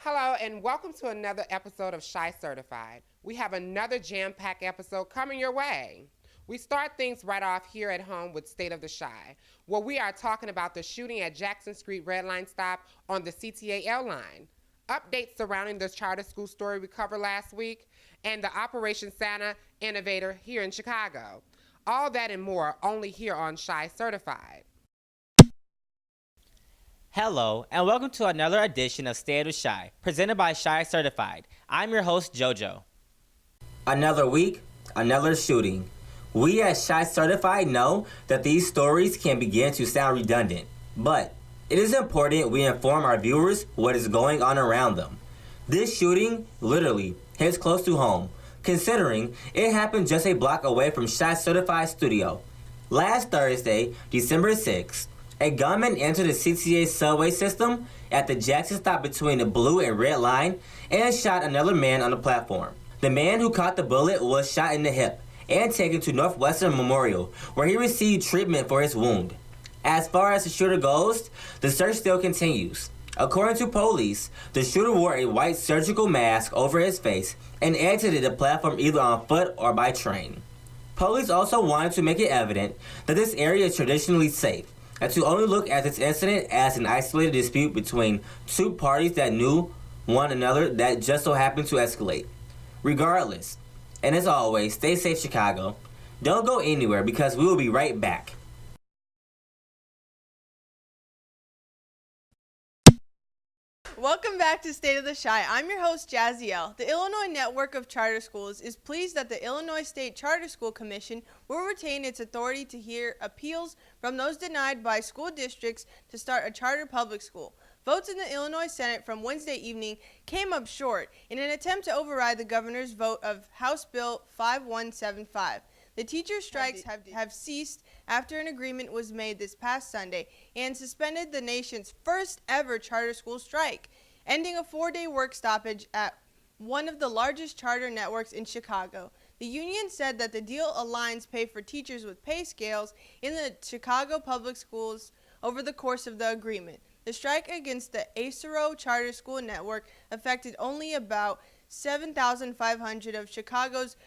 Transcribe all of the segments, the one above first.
Hello and welcome to another episode of Shy Certified. We have another jam-packed episode coming your way. We start things right off here at home with State of the Shy, where we are talking about the shooting at Jackson Street Red Line stop on the CTAL line, updates surrounding the charter school story we covered last week, and the Operation Santa Innovator here in Chicago. All that and more only here on Shy Certified. Hello, and welcome to another edition of Stay with Shy, presented by Shy Certified. I'm your host, JoJo. Another week, another shooting. We at Shy Certified know that these stories can begin to sound redundant, but it is important we inform our viewers what is going on around them. This shooting literally hits close to home, considering it happened just a block away from Shy Certified Studio. Last Thursday, December 6th, a gunman entered the CTA subway system at the Jackson stop between the blue and red line and shot another man on the platform. The man who caught the bullet was shot in the hip and taken to Northwestern Memorial, where he received treatment for his wound. As far as the shooter goes, the search still continues. According to police, the shooter wore a white surgical mask over his face and exited the platform either on foot or by train. Police also wanted to make it evident that this area is traditionally safe, and to only look at this incident as an isolated dispute between two parties that knew one another that just so happened to escalate. Regardless, and as always, stay safe, Chicago. Don't go anywhere because we will be right back. Welcome back to State of the Shy. I'm your host, Jazziel. The Illinois Network of Charter Schools is pleased that the Illinois State Charter School Commission will retain its authority to hear appeals from those denied by school districts to start a charter public school. Votes in the Illinois Senate from Wednesday evening came up short in an attempt to override the governor's vote of House Bill 5175. The teacher strikes have ceased after an agreement was made this past Sunday and suspended the nation's first ever charter school strike, ending a 4-day work stoppage at one of the largest charter networks in Chicago. The union said that the deal aligns pay for teachers with pay scales in the Chicago public schools over the course of the agreement. The strike against the ACERO charter school network affected only about 7,500 of Chicago's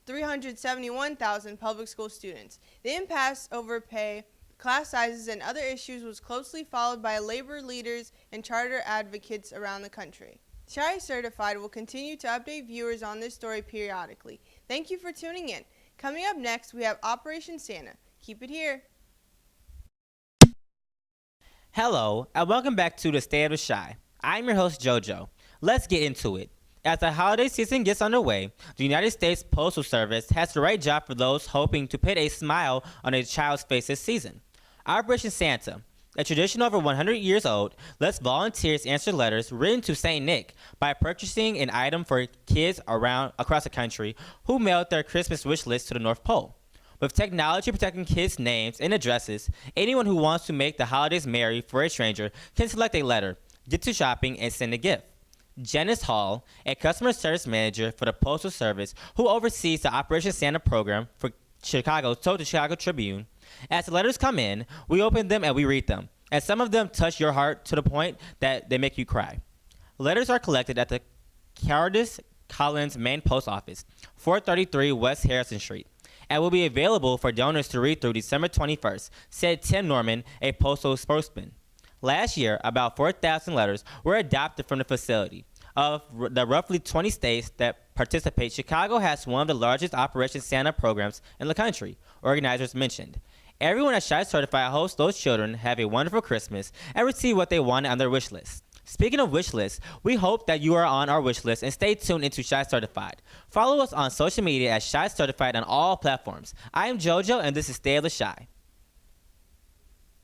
371,000 public school students. The impasse over pay, class sizes, and other issues was closely followed by labor leaders and charter advocates around the country. Shy Certified will continue to update viewers on this story periodically. Thank you for tuning in. Coming up next, we have Operation Santa. Keep it here. Hello, and welcome back to the Stay with Shy. I'm your host, JoJo. Let's get into it. As the holiday season gets underway, the United States Postal Service has the right job for those hoping to put a smile on a child's face this season. Operation Santa, a tradition over 100 years old, lets volunteers answer letters written to St. Nick by purchasing an item for kids across the country who mailed their Christmas wish list to the North Pole. With technology protecting kids' names and addresses, anyone who wants to make the holidays merry for a stranger can select a letter, get to shopping, and send a gift. Janice Hall, a customer service manager for the Postal Service who oversees the Operation Santa program for Chicago, told the Chicago Tribune, "As the letters come in, we open them and we read them, and some of them touch your heart to the point that they make you cry." Letters are collected at the Cardis Collins Main Post Office, 433 West Harrison Street, and will be available for donors to read through December 21st, said Tim Norman, a postal spokesman. Last year, about 4,000 letters were adopted from the facility. Of the roughly 20 states that participate, Chicago has one of the largest Operation Santa programs in the country, organizers mentioned. Everyone at Shy Certified hopes those children have a wonderful Christmas and receive what they want on their wish list. Speaking of wish lists, we hope that you are on our wish list and stay tuned into Shy Certified. Follow us on social media at Shy Certified on all platforms. I am JoJo and this is Stay of the Shy.